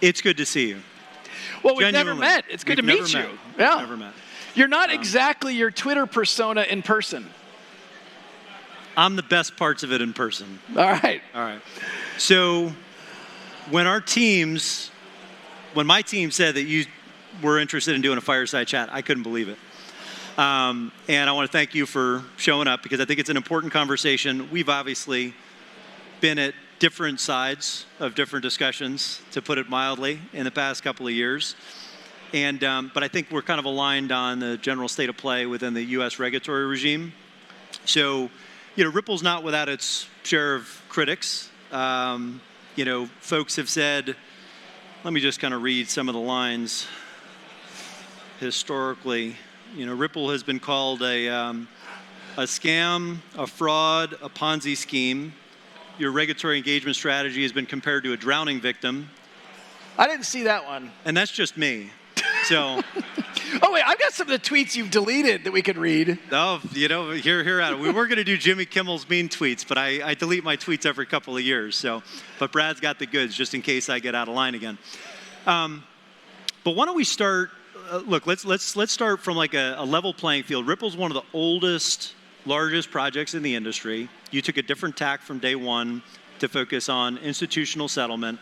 It's good to see you. Well, we've never met. It's good to meet you. Yeah. Never met. You're not exactly your Twitter persona in person. I'm the best parts of it in person. All right. All right. So when my team said that you were interested in doing a fireside chat, I couldn't believe it. And I want to thank you for showing up because I think it's an important conversation. We've obviously been at different sides of different discussions, to put it mildly, in the past couple of years. And but I think we're kind of aligned on the general state of play within the U.S. regulatory regime. So, Ripple's not without its share of critics. Folks have said, let me just kind of read some of the lines. Historically, Ripple has been called a scam, a fraud, a Ponzi scheme. Your regulatory engagement strategy has been compared to a drowning victim. I didn't see that one. And that's just me. So. Oh, wait, I've got some of the tweets you've deleted that we could read. Oh, here at it. We were going to do Jimmy Kimmel's mean tweets, but I delete my tweets every couple of years. So, but Brad's got the goods just in case I get out of line again. But why don't we start? Look, let's start from like a level playing field. Ripple's one of the oldest, largest projects in the industry. You took a different tack from day one to focus on institutional settlement.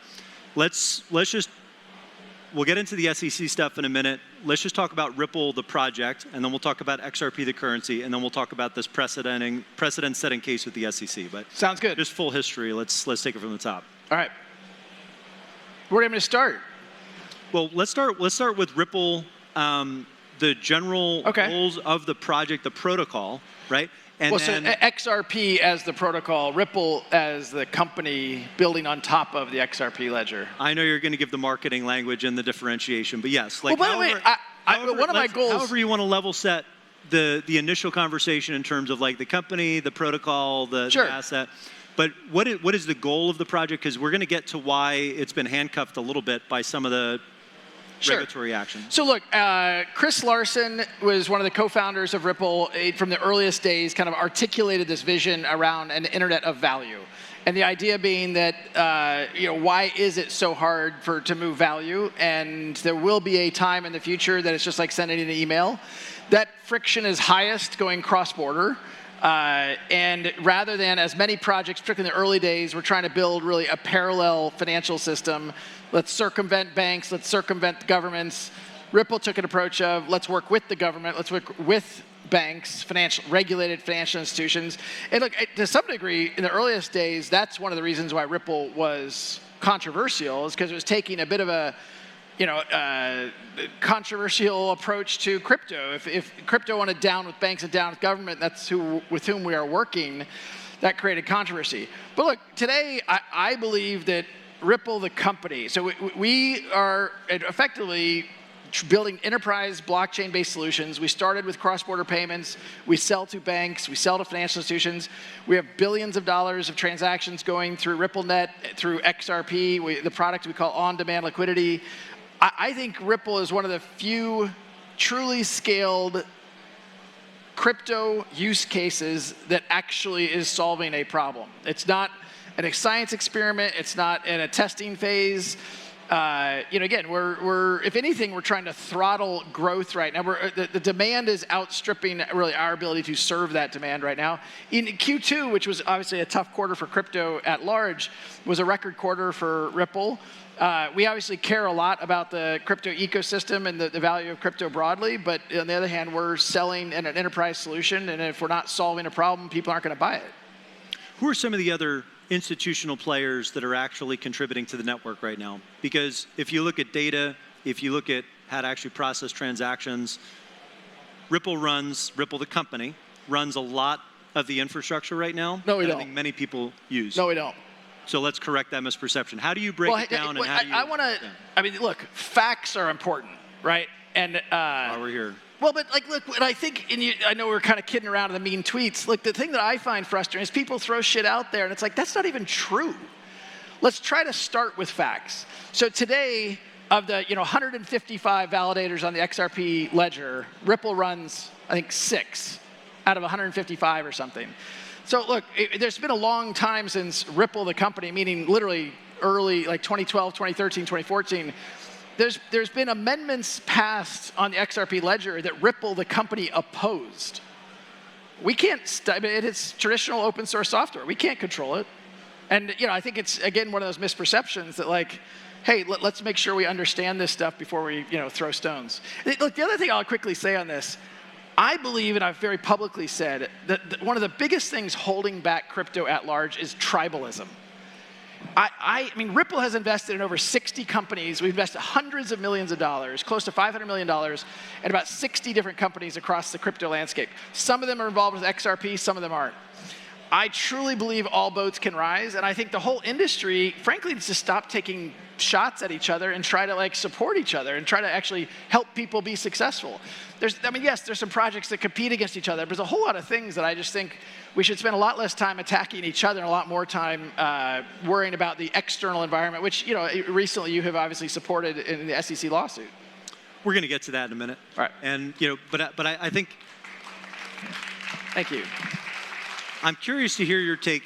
We'll get into the SEC stuff in a minute. Let's just talk about Ripple, the project, and then we'll talk about XRP, the currency, and then we'll talk about this precedent-setting case with the SEC. But sounds good. Just full history. Let's take it from the top. All right. Where do you want me to start? Well, let's start with Ripple, the general goals of the project, the protocol, right? And so XRP as the protocol, Ripple as the company building on top of the XRP ledger. I know you're going to give the marketing language and the differentiation, but yes. One of my goals. However you want to level set the initial conversation in terms of like the company, the protocol, the asset. But what is the goal of the project? Because we're going to get to why it's been handcuffed a little bit by some of the regulatory action. So look, Chris Larsen was one of the co-founders of Ripple from the earliest days, kind of articulated this vision around an internet of value. And the idea being that, why is it so hard to move value? And there will be a time in the future that it's just like sending an email. That friction is highest going cross-border. And rather than, as many projects, particularly in the early days, we're trying to build really a parallel financial system. Let's circumvent banks, let's circumvent governments. Ripple took an approach of, let's work with the government, let's work with banks, regulated financial institutions. And look, to some degree, in the earliest days, that's one of the reasons why Ripple was controversial, is because it was taking a bit of a controversial approach to crypto. If crypto wanted down with banks and down with government, that's with whom we are working, that created controversy. But look, today, I believe that Ripple, the company, so we are effectively building enterprise blockchain-based solutions. We started with cross-border payments. We sell to banks. We sell to financial institutions. We have billions of dollars of transactions going through RippleNet, through XRP, the product we call on-demand liquidity. I think Ripple is one of the few truly scaled crypto use cases that actually is solving a problem. It's not a science experiment. It's not in a testing phase. Again, we're if anything, we're trying to throttle growth right now. The demand is outstripping really our ability to serve that demand right now. In Q2, which was obviously a tough quarter for crypto at large, was a record quarter for Ripple. We obviously care a lot about the crypto ecosystem and the value of crypto broadly, but on the other hand, we're selling an enterprise solution, and if we're not solving a problem, people aren't going to buy it. Who are some of the other institutional players that are actually contributing to the network right now? Because if you look at data, if you look at how to actually process transactions, Ripple the company, runs a lot of the infrastructure right now. No, we don't. I think many people use. No, we don't. So let's correct that misperception. How do you break it down? Look, facts are important, right? And while we're here. Well, but look, and I think, I know we're kind of kidding around in the mean tweets. Look, the thing that I find frustrating is people throw shit out there, and it's like, that's not even true. Let's try to start with facts. So today, of the 155 validators on the XRP ledger, Ripple runs, I think, 6 out of 155 or something. So look, there's been a long time since Ripple, the company, meaning literally early, like 2012, 2013, 2014, there's been amendments passed on the XRP ledger that Ripple, the company, opposed. We can't, it's traditional open source software. We can't control it. And I think it's, again, one of those misperceptions that like, hey, let's make sure we understand this stuff before we throw stones. Look, the other thing I'll quickly say on this, I believe, and I've very publicly said, that one of the biggest things holding back crypto at large is tribalism. I mean, Ripple has invested in over 60 companies. We've invested hundreds of millions of dollars, close to $500 million, in about 60 different companies across the crypto landscape. Some of them are involved with XRP, some of them aren't. I truly believe all boats can rise, and I think the whole industry, frankly, needs to stop taking shots at each other and try to like support each other and try to actually help people be successful. Yes, there's some projects that compete against each other, but there's a whole lot of things that I just think we should spend a lot less time attacking each other and a lot more time worrying about the external environment, which recently you have obviously supported in the SEC lawsuit. We're going to get to that in a minute. All right. And but I think. Thank you. I'm curious to hear your take.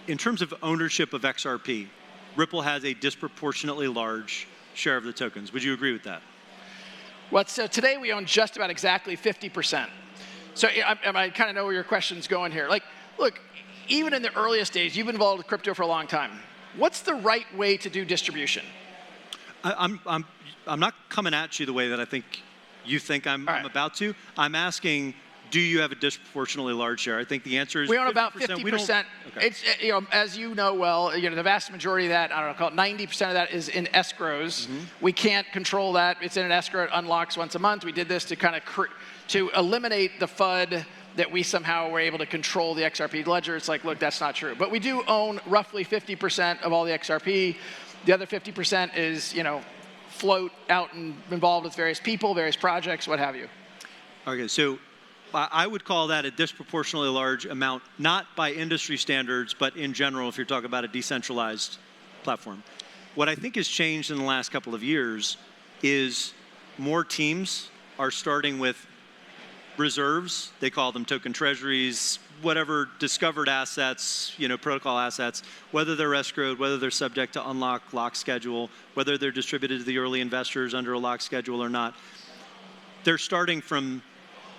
In terms of ownership of XRP, Ripple has a disproportionately large share of the tokens. Would you agree with that? Well, so today we own just about exactly 50%. So I kind of know where your question's going here. Like, look, even in the earliest days, you've been involved with crypto for a long time. What's the right way to do distribution? I'm not coming at you the way that I think you think I'm about to. I'm asking, do you have a disproportionately large share? I think the answer is we own 50%. about 50%. Okay. It's as you know well, the vast majority of that, I don't know, call it 90% of that is in escrows. Mm-hmm. We can't control that. It's in an escrow. It unlocks once a month. We did this to kind of to eliminate the FUD that we somehow were able to control the XRP ledger. It's like, look, that's not true. But we do own roughly 50% of all the XRP. The other 50% is float out and involved with various people, various projects, what have you. Okay, so I would call that a disproportionately large amount, not by industry standards, but in general, if you're talking about a decentralized platform. What I think has changed in the last couple of years is more teams are starting with reserves. They call them token treasuries, whatever discovered assets, protocol assets, whether they're escrowed, whether they're subject to unlock, lock schedule, whether they're distributed to the early investors under a lock schedule or not. They're starting from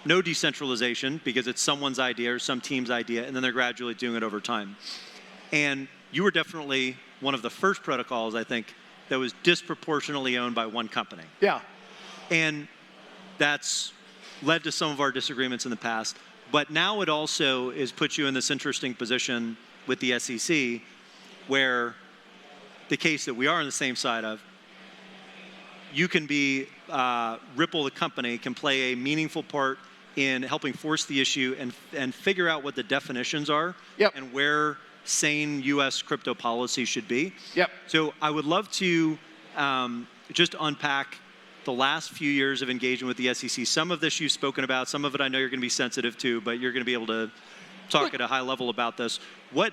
no decentralization because it's someone's idea or some team's idea, and then they're gradually doing it over time. And you were definitely one of the first protocols, I think, that was disproportionately owned by one company. Yeah. And that's led to some of our disagreements in the past. But now it also puts you in this interesting position with the SEC where the case that we are on the same side of, you can be, Ripple, the company, can play a meaningful part in helping force the issue and figure out what the definitions are and where sane U.S. crypto policy should be. Yep. So I would love to just unpack the last few years of engagement with the SEC. Some of this you've spoken about, some of it I know you're going to be sensitive to, but you're going to be able to talk at a high level about this. What?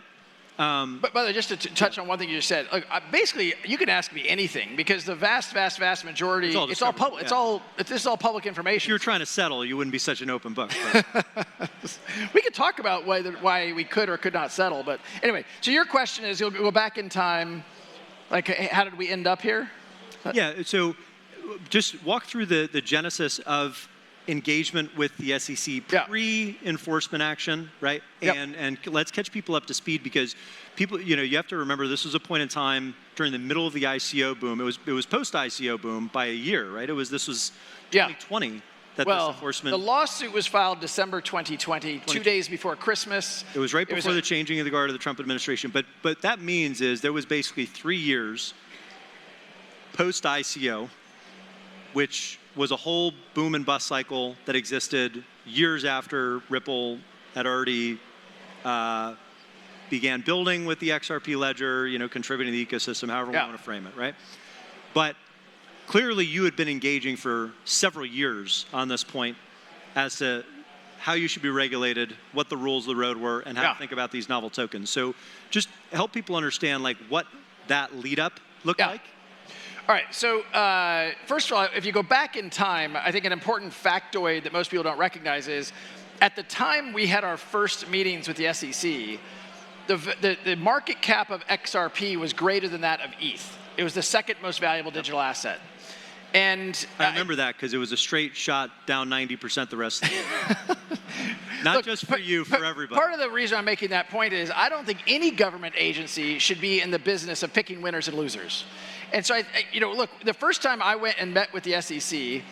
But by the way, just to touch on one thing you just said, look, basically you can ask me anything because the vast majority, it's all public. Yeah. This is all public information. If you were trying to settle, you wouldn't be such an open book. We could talk about why we could or could not settle, but anyway. So your question is, you'll go back in time, like how did we end up here? Yeah. So just walk through the genesis of engagement with the SEC pre-enforcement action, right? Yep. And let's catch people up to speed because people, you have to remember this was a point in time during the middle of the ICO boom. It was post-ICO boom by a year, right? This was 2020 that this enforcement. The lawsuit was filed December 2020, 2 days before Christmas. It was right before the changing of the guard of the Trump administration. But that means there was basically 3 years post-ICO, which was a whole boom and bust cycle that existed years after Ripple had already began building with the XRP ledger, contributing to the ecosystem, however we want to frame it, right? But clearly you had been engaging for several years on this point as to how you should be regulated, what the rules of the road were, and how to think about these novel tokens. So just help people understand what that lead up looked like. All right, so first of all, if you go back in time, I think an important factoid that most people don't recognize is, at the time we had our first meetings with the SEC, the market cap of XRP was greater than that of ETH. It was the second most valuable digital asset. And I remember that because it was a straight shot down 90% the rest of the year. Not look, just for you, for everybody. Part of the reason I'm making that point is I don't think any government agency should be in the business of picking winners and losers. And so, look, the first time I went and met with the SEC,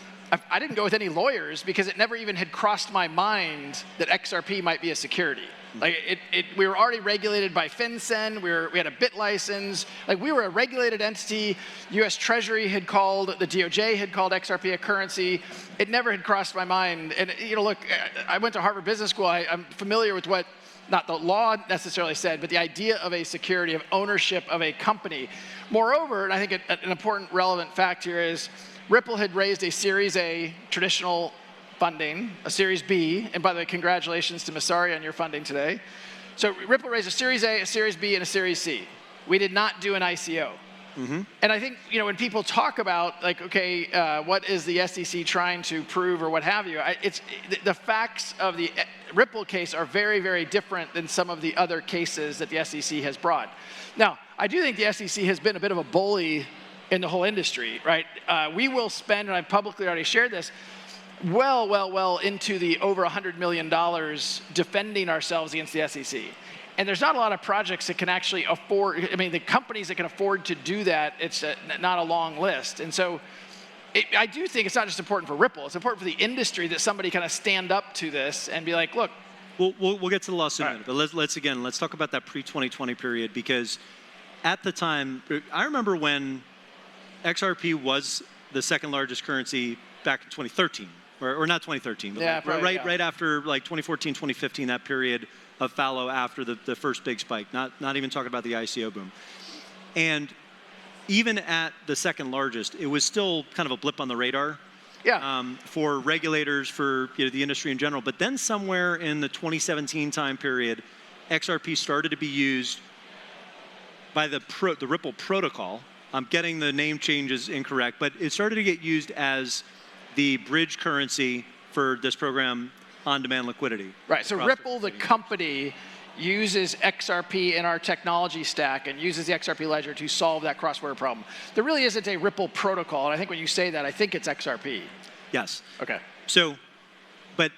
I didn't go with any lawyers because it never even had crossed my mind that XRP might be a security. Like we were already regulated by FinCEN. We had a BIT license. Like we were a regulated entity. U.S. Treasury had called, the DOJ had called XRP a currency. It never had crossed my mind. And look, I went to Harvard Business School. I'm familiar with what, not the law necessarily said, but the idea of a security, of ownership of a company. Moreover, and I think an important relevant fact here is Ripple had raised a Series A traditional funding, a Series B, and by the way, congratulations to Masari on your funding today. So Ripple raised a Series A, a Series B, and a Series C. We did not do an ICO. Mm-hmm. And I think, when people talk about, like, okay, what is the SEC trying to prove or what have you, the facts of the Ripple case are very, very different than some of the other cases that the SEC has brought. Now, I do think the SEC has been a bit of a bully in the whole industry, right? We will spend, and I've publicly already shared this, well into the over $100 million defending ourselves against the SEC. And there's not a lot of projects that can actually afford, the companies that can afford to do that, it's not a long list. And so I do think it's not just important for Ripple, it's important for the industry that somebody kind of stand up to this and be like, look. We'll get to the lawsuit in a minute, but let's talk about that pre-2020 period, because at the time, I remember when XRP was the second largest currency back in 2013. Or not 2013, but right after like 2014, 2015, that period of fallow after the first big spike, not even talking about the ICO boom. And even at the second largest, it was still kind of a blip on the radar for regulators, for the industry in general. But then somewhere in the 2017 time period, XRP started to be used by the Ripple protocol. I'm getting the name changes incorrect, but it started to get used as the bridge currency for this program, on-demand liquidity. Right, so Ripple, the company, uses XRP in our technology stack and uses the XRP ledger to solve that cross-border problem. There really isn't a Ripple protocol, and I think when you say that, I think it's XRP. Yes. Okay. So, but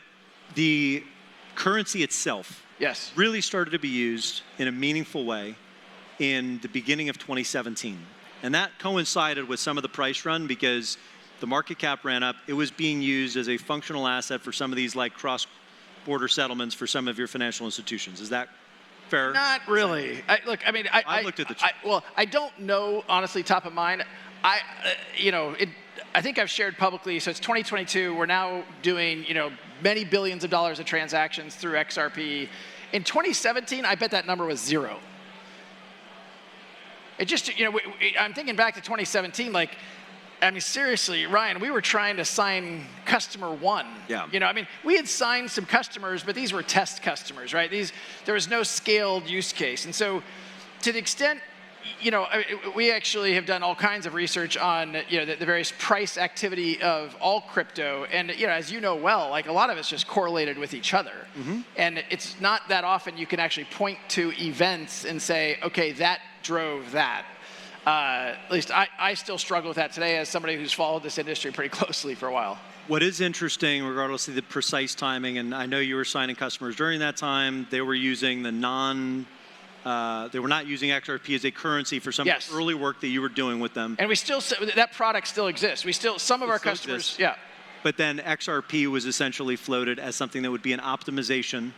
the currency itself really started to be used in a meaningful way in the beginning of 2017. And that coincided with some of the price run because the market cap ran up. It was being used as a functional asset for some of these like cross-border settlements for some of your financial institutions. Is that fair? Not really. I looked at the chart. I don't know, honestly, top of mind. I think I've shared publicly, so it's 2022. We're now doing, many billions of dollars of transactions through XRP. In 2017, I bet that number was 0. It just, I'm thinking back to 2017, seriously, Ryan, we were trying to sign customer one. Yeah. We had signed some customers, but these were test customers, right? There was no scaled use case. And so to the extent, we actually have done all kinds of research on, the various price activity of all crypto. And, as you know well, a lot of it's just correlated with each other. Mm-hmm. And it's not that often you can actually point to events and say, okay, that drove that. At least I still struggle with that today as somebody who's followed this industry pretty closely for a while. What is interesting, regardless of the precise timing, and I know you were signing customers during that time, they were using they were not using XRP as a currency for some early work that you were doing with them. And that product still exists. Some of our customers, exists. Yeah. But then XRP was essentially floated as something that would be an optimization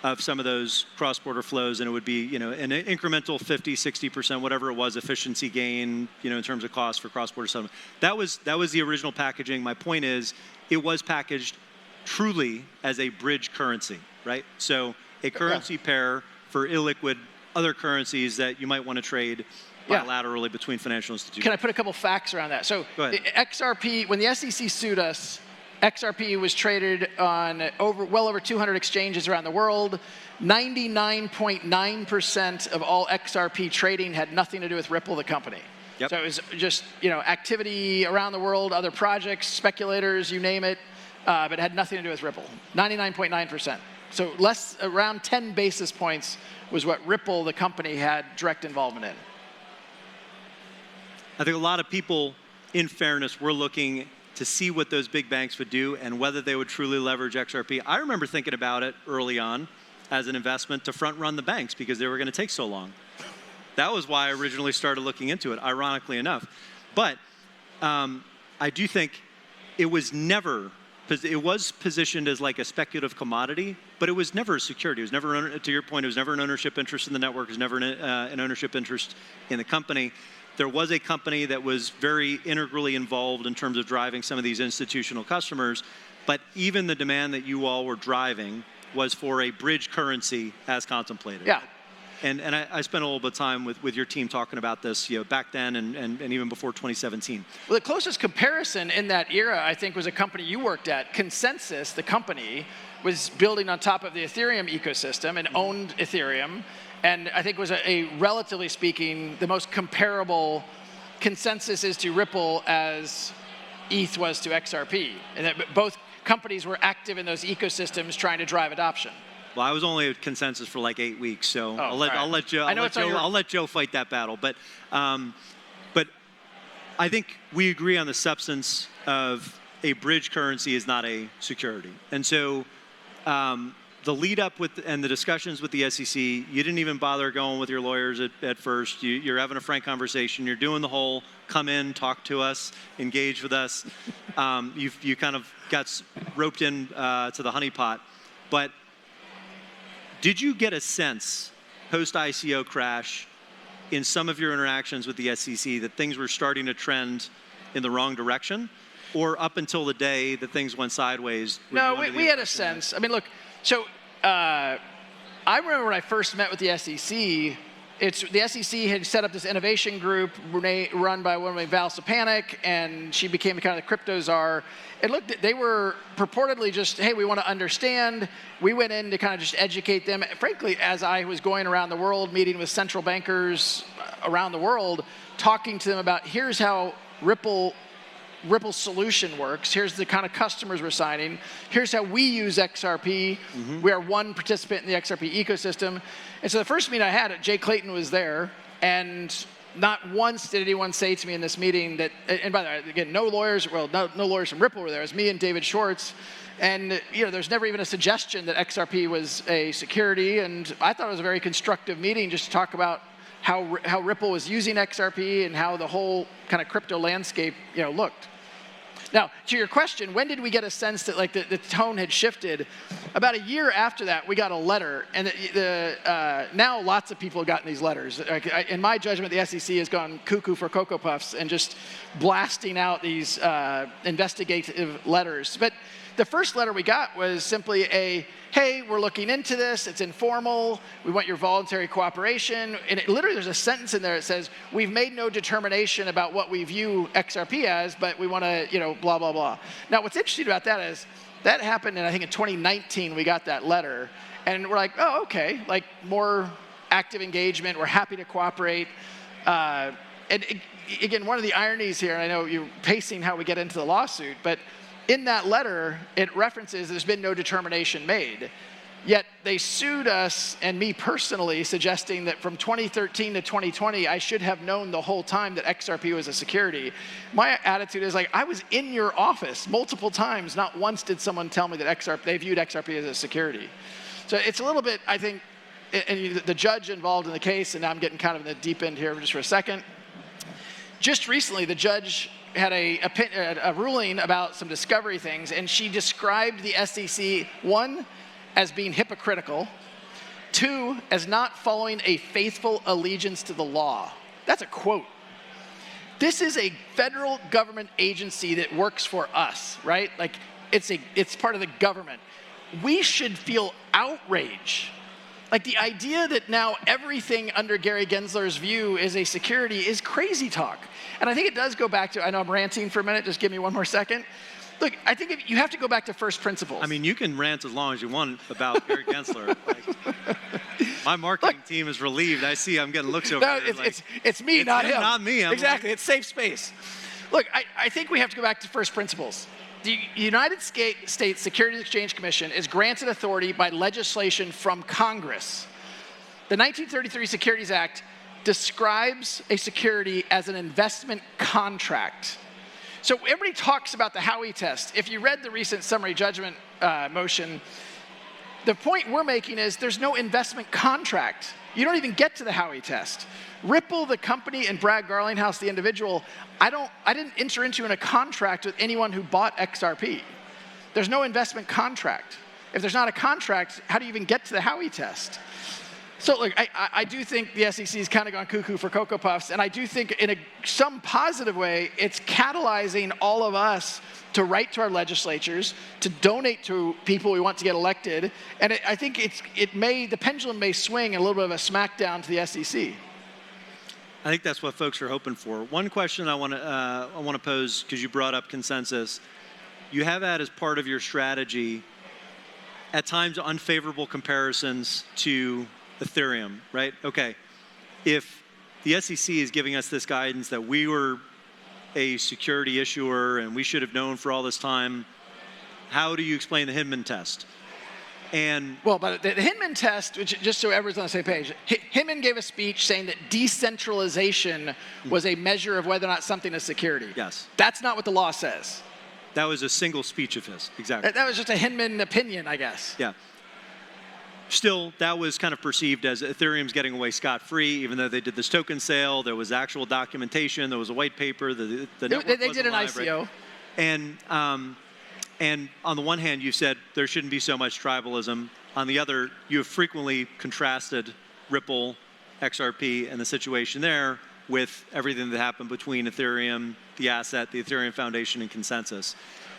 of some of those cross-border flows, and it would be, an incremental 50, 60%, whatever it was, efficiency gain, in terms of cost for cross-border settlement. That was the original packaging. My point is, it was packaged truly as a bridge currency, right? So a currency pair for illiquid other currencies that you might want to trade bilaterally between financial institutions. Can I put a couple facts around that? So XRP, when the SEC sued us, XRP was traded on well over 200 exchanges around the world. 99.9% of all XRP trading had nothing to do with Ripple, the company. Yep. So it was just, activity around the world, other projects, speculators, you name it, but it had nothing to do with Ripple. 99.9%. So around 10 basis points was what Ripple, the company, had direct involvement in. I think a lot of people, in fairness, were looking to see what those big banks would do and whether they would truly leverage XRP. I remember thinking about it early on as an investment to front run the banks because they were going to take so long. That was why I originally started looking into it, ironically enough. But I do think it was positioned as like a speculative commodity, but it was never a security. It was never, to your point, it was never an ownership interest in the network. It was never an ownership interest in the company. There was a company that was very integrally involved in terms of driving some of these institutional customers, but even the demand that you all were driving was for a bridge currency as contemplated. Yeah. And I spent a little bit of time with your team talking about this, back then and even before 2017. Well, the closest comparison in that era, I think, was a company you worked at. Consensus, the company, was building on top of the Ethereum ecosystem and owned Ethereum. And I think was relatively speaking, the most comparable consensus is to Ripple as ETH was to XRP. And that both companies were active in those ecosystems trying to drive adoption. Well, I was only at consensus for like 8 weeks, so I'll let Joe fight that battle. But I think we agree on the substance of a bridge currency is not a security. And so the lead up and the discussions with the SEC, you didn't even bother going with your lawyers at first. You're having a frank conversation. You're doing the whole come in, talk to us, engage with us. You kind of got roped in to the honeypot. But did you get a sense, post-ICO crash, in some of your interactions with the SEC that things were starting to trend in the wrong direction? Or up until the day that things went sideways? No, we had a sense. I mean, look, so I remember when I first met with the SEC, the SEC had set up this innovation group run by one of Val Sapanic, and she became kind of the crypto czar. They were purportedly just, hey, we want to understand. We went in to kind of just educate them. Frankly, as I was going around the world, meeting with central bankers around the world, talking to them about here's how Ripple's solution works. Here's the kind of customers we're signing. Here's how we use XRP. Mm-hmm. We are one participant in the XRP ecosystem. And so the first meeting I had, Jay Clayton was there, and not once did anyone say to me in this meeting that, and by the way, again, no lawyers from Ripple were there. It was me and David Schwartz. And there's never even a suggestion that XRP was a security. And I thought it was a very constructive meeting just to talk about how Ripple was using XRP and how the whole kind of crypto landscape looked. Now, to your question, when did we get a sense that the tone had shifted? About a year after that, we got a letter, and now lots of people have gotten these letters. In my judgment, the SEC has gone cuckoo for Cocoa Puffs and just blasting out these investigative letters. But the first letter we got was simply hey, we're looking into this, it's informal, we want your voluntary cooperation. And literally there's a sentence in there that says, we've made no determination about what we view XRP as, but we want to, blah, blah, blah. Now, what's interesting about that is, that happened, and I think in 2019 we got that letter, and we're like, oh, okay, more active engagement, we're happy to cooperate. And again, one of the ironies here, and I know you're pacing how we get into the lawsuit, but in that letter, it references there's been no determination made. Yet they sued us and me personally, suggesting that from 2013 to 2020, I should have known the whole time that XRP was a security. My attitude is I was in your office multiple times. Not once did someone tell me that they viewed XRP as a security. So it's a little bit, I think, and the judge involved in the case, and now I'm getting kind of in the deep end here just for a second. Just recently, the judge had a ruling about some discovery things, and she described the SEC, 1, as being hypocritical, 2, as not following a faithful allegiance to the law. That's a quote. This is a federal government agency that works for us, right? It's part of the government. We should feel outrage. The idea that now everything under Gary Gensler's view is a security is crazy talk. And I think it does go back to, I know I'm ranting for a minute, just give me one more second. Look, I think you have to go back to first principles. I mean, you can rant as long as you want about Gary Gensler. My marketing team is relieved. I see I'm getting looks over there. It's me, not him. Not me. Exactly, it's safe space. Look, I think we have to go back to first principles. the United States Securities Exchange Commission is granted authority by legislation from Congress. The 1933 Securities Act describes a security as an investment contract. So everybody talks about the Howey test. If you read the recent summary judgment motion, the point we're making is there's no investment contract. You don't even get to the Howey test. Ripple, the company, and Brad Garlinghouse, the individual, I didn't enter into a contract with anyone who bought XRP. There's no investment contract. If there's not a contract, how do you even get to the Howey test? So look, I do think the SEC's kind of gone cuckoo for Cocoa Puffs, and I do think in some positive way, it's catalyzing all of us to write to our legislatures, to donate to people we want to get elected, and I think the pendulum may swing in a little bit of a smackdown to the SEC. I think that's what folks are hoping for. One question I want to pose, because you brought up consensus. You have had as part of your strategy, at times, unfavorable comparisons to Ethereum, right? Okay, if the SEC is giving us this guidance that we were a security issuer and we should have known for all this time, how do you explain the Hinman Test? And well, but the Hinman Test, which, just so everyone's on the same page, Hinman gave a speech saying that decentralization was a measure of whether or not something is security. Yes. That's not what the law says. That was a single speech of his, exactly. That was just a Hinman opinion, I guess. Yeah. Still, that was kind of perceived as Ethereum's getting away scot-free, even though they did this token sale. There was actual documentation. There was a white paper. They did an ICO. Right? And on the one hand, you said there shouldn't be so much tribalism. On the other, you have frequently contrasted Ripple, XRP, and the situation there with everything that happened between Ethereum, the asset, the Ethereum Foundation, and consensus.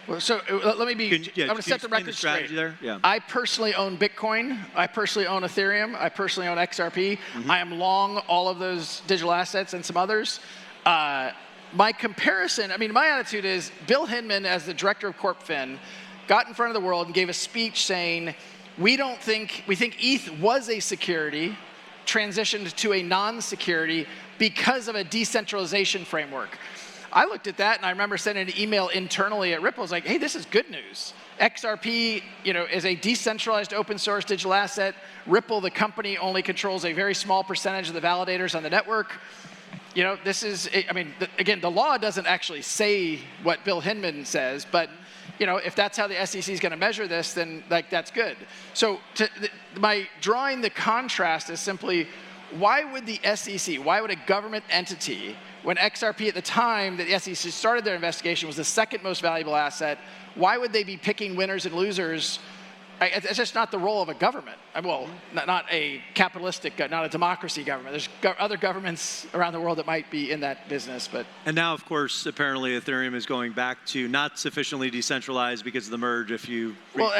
Well, so let me be, I'm going to set the record straight. There? Yeah. I personally own Bitcoin. I personally own Ethereum. I personally own XRP. Mm-hmm. I am long all of those digital assets and some others. My comparison, my attitude is Bill Hinman, as the director of CorpFin, got in front of the world and gave a speech saying, we think ETH was a security, transitioned to a non-security because of a decentralization framework. I looked at that and I remember sending an email internally at Ripple. I was like, hey, this is good news. XRP, is a decentralized open source digital asset. Ripple, the company, only controls a very small percentage of the validators on the network. This is, again, the law doesn't actually say what Bill Hinman says, but, if that's how the SEC is going to measure this, then that's good. So my drawing the contrast is simply, why would the SEC, why would a government entity, when XRP at the time that the SEC started their investigation was the second most valuable asset, why would they be picking winners and losers? It's just not the role of a government. Well, not a capitalistic, not a democracy government. There's other governments around the world that might be in that business, but. And now, of course, apparently Ethereum is going back to not sufficiently decentralized because of the merge. If you well,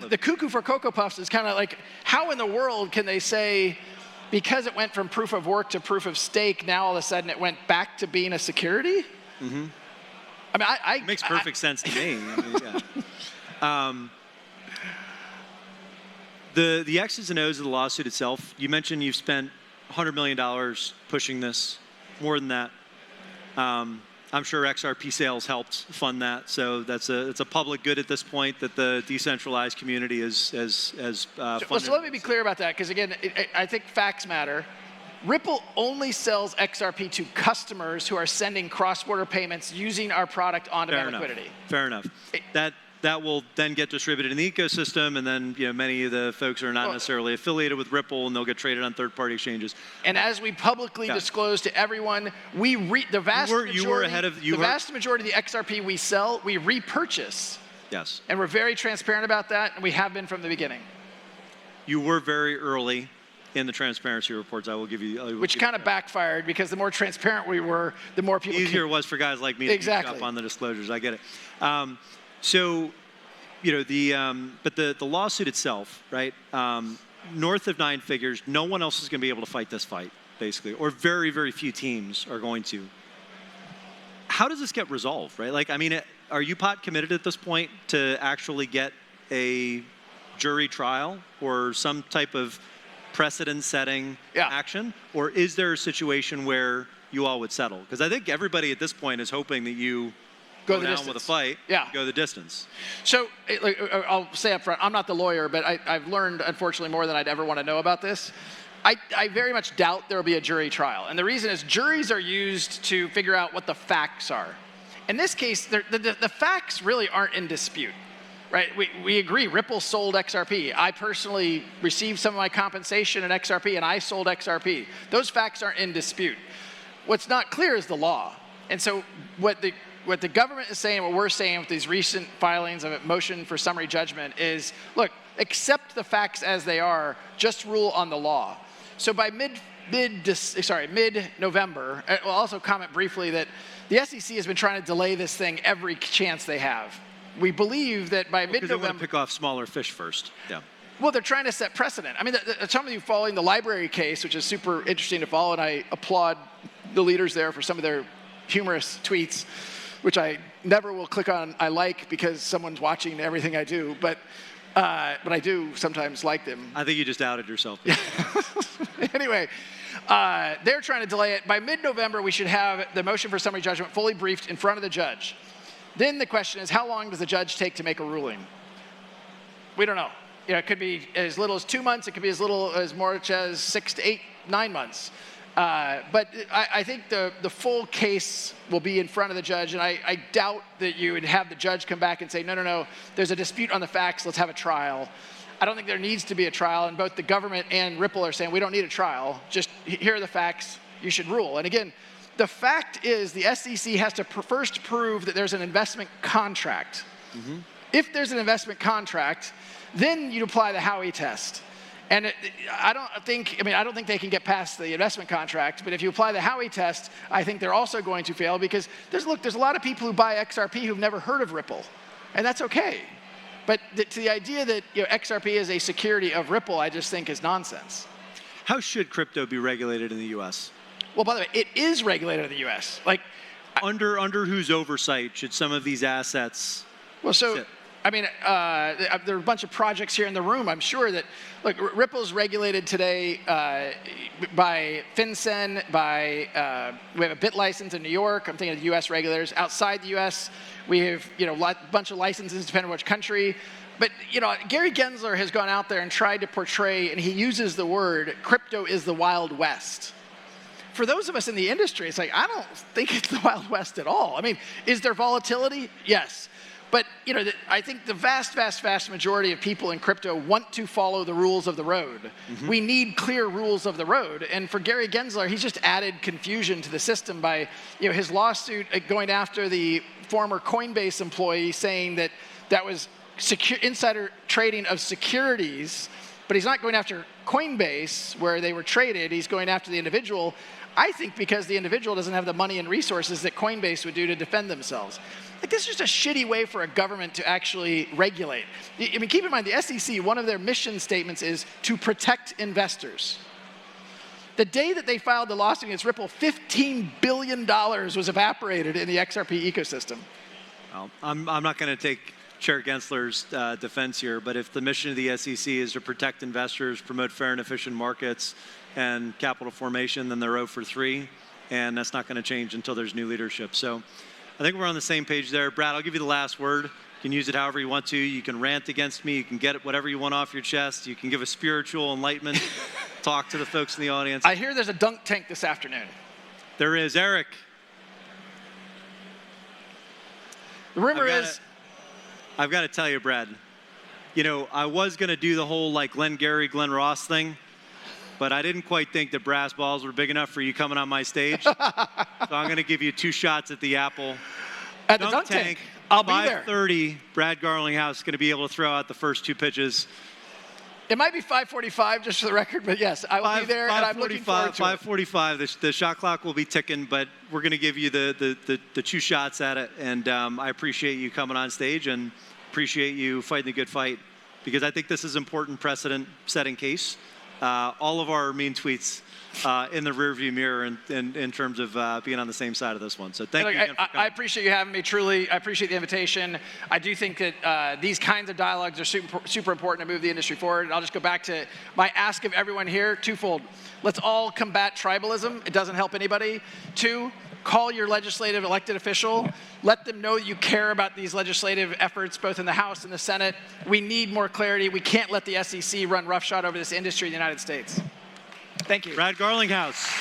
the cuckoo for Cocoa Puffs is kind of like, how in the world can they say, because it went from proof of work to proof of stake, now all of a sudden it went back to being a security? Mm-hmm. It makes perfect sense to me. The X's and O's of the lawsuit itself, you mentioned you've spent $100 million pushing this, more than that. I'm sure XRP sales helped fund that, so it's a public good at this point that the decentralized community is funded. So let me be clear about that, because again, I think facts matter. Ripple only sells XRP to customers who are sending cross-border payments using our product on demand liquidity. Fair enough. That will then get distributed in the ecosystem, and then many of the folks are not necessarily affiliated with Ripple, and they'll get traded on third-party exchanges. And as we publicly disclose to everyone, the vast majority of the XRP we sell, we repurchase. Yes. And we're very transparent about that, and we have been from the beginning. You were very early in the transparency reports. I will give you. Which kind of backfired, because the more transparent we were, the more people. Easier it was for guys like me to pick up on the disclosures. I get it. So, but the lawsuit itself, right? North of 9 figures, no one else is going to be able to fight this fight, basically, or very, very few teams are going to. How does this get resolved, right? Are you pot committed at this point to actually get a jury trial or some type of precedent-setting action, or is there a situation where you all would settle? Because I think everybody at this point is hoping that you go the down distance with a fight, yeah. go the distance. So I'll say up front, I'm not the lawyer, but I've learned, unfortunately, more than I'd ever want to know about this. I very much doubt there will be a jury trial. And the reason is juries are used to figure out what the facts are. In this case, the facts really aren't in dispute. Right, we agree, Ripple sold XRP. I personally received some of my compensation in XRP, and I sold XRP. Those facts aren't in dispute. What's not clear is the law. And so what the government is saying, what we're saying with these recent filings of a motion for summary judgment is, look, accept the facts as they are, just rule on the law. So by mid-November, we'll also comment briefly that the SEC has been trying to delay this thing every chance they have. We believe that by mid-November... Because they want to pick off smaller fish first. Yeah. Well, they're trying to set precedent. I mean, some of you following the library case, which is super interesting to follow, and I applaud the leaders there for some of their humorous tweets, which I never will click on I like because someone's watching everything I do, but I do sometimes like them. I think you just outed yourself. Anyway, they're trying to delay it. By mid-November, we should have the motion for summary judgment fully briefed in front of the judge. Then the question is, how long does the judge take to make a ruling? We don't know. You know, it could be as little as 2 months. It could be as little as much as 6 to 8, 9 months. But I think the full case will be in front of the judge, and I doubt that you would have the judge come back and say, no, there's a dispute on the facts, let's have a trial. I don't think there needs to be a trial, and both the government and Ripple are saying we don't need a trial, just here are the facts, you should rule. And again, the fact is the SEC has to first prove that there's an investment contract. Mm-hmm. If there's an investment contract, then you apply the Howey test. And I don't think they can get past the investment contract, but if you apply the Howey test, I think they're also going to fail because there's a lot of people who buy XRP who've never heard of Ripple, and that's okay. But to the idea that XRP is a security of Ripple, I just think is nonsense. How should crypto be regulated in the U.S.? Well, by the way, it is regulated in the U.S. Under whose oversight should some of these assets sit? I mean, there are a bunch of projects here in the room. I'm sure that, look, Ripple's regulated today by FinCEN, we have a BIT license in New York. I'm thinking of the U.S. regulators. Outside the U.S., we have, a bunch of licenses depending on which country. But, Gary Gensler has gone out there and tried to portray, and he uses the word, crypto is the Wild West. For those of us in the industry, it's like, I don't think it's the Wild West at all. I mean, is there volatility? Yes. But, I think the vast, vast, vast majority of people in crypto want to follow the rules of the road. Mm-hmm. We need clear rules of the road. And for Gary Gensler, he's just added confusion to the system by, his lawsuit going after the former Coinbase employee saying that was insider trading of securities, but he's not going after Coinbase where they were traded. He's going after the individual, I think because the individual doesn't have the money and resources that Coinbase would do to defend themselves. This is just a shitty way for a government to actually regulate. I mean, keep in mind, the SEC, one of their mission statements is to protect investors. The day that they filed the lawsuit against Ripple, $15 billion was evaporated in the XRP ecosystem. Well, I'm not going to take Chair Gensler's defense here, but if the mission of the SEC is to protect investors, promote fair and efficient markets, and capital formation, then they're 0 for 3, and that's not going to change until there's new leadership. So I think we're on the same page there. Brad, I'll give you the last word. You can use it however you want to. You can rant against me. You can get whatever you want off your chest. You can give a spiritual enlightenment talk to the folks in the audience. I hear there's a dunk tank this afternoon. There is. Eric. The rumor is... I've got to tell you, Brad, I was going to do the whole Glenn Gary, Glenn Ross thing, but I didn't quite think that brass balls were big enough for you coming on my stage. So I'm going to give you 2 shots at the apple. At the dunk tank. I'll be there. 5:30, Brad Garlinghouse is going to be able to throw out the first 2 pitches. It might be 5:45, just for the record, but yes, I will be there, and I'm looking forward to it. 5:45, the shot clock will be ticking, but we're going to give you the 2 shots at it, and I appreciate you coming on stage and appreciate you fighting the good fight, because I think this is important precedent-setting case. All of our mean tweets in the rearview mirror in terms of being on the same side of this one. So thank you again for coming. I appreciate you having me. Truly, I appreciate the invitation. I do think that these kinds of dialogues are super important to move the industry forward. And I'll just go back to my ask of everyone here, twofold. Let's all combat tribalism. It doesn't help anybody. 2, call your legislative elected official. Let them know that you care about these legislative efforts, both in the House and the Senate. We need more clarity. We can't let the SEC run roughshod over this industry in the United States. Thank you. Brad Garlinghouse.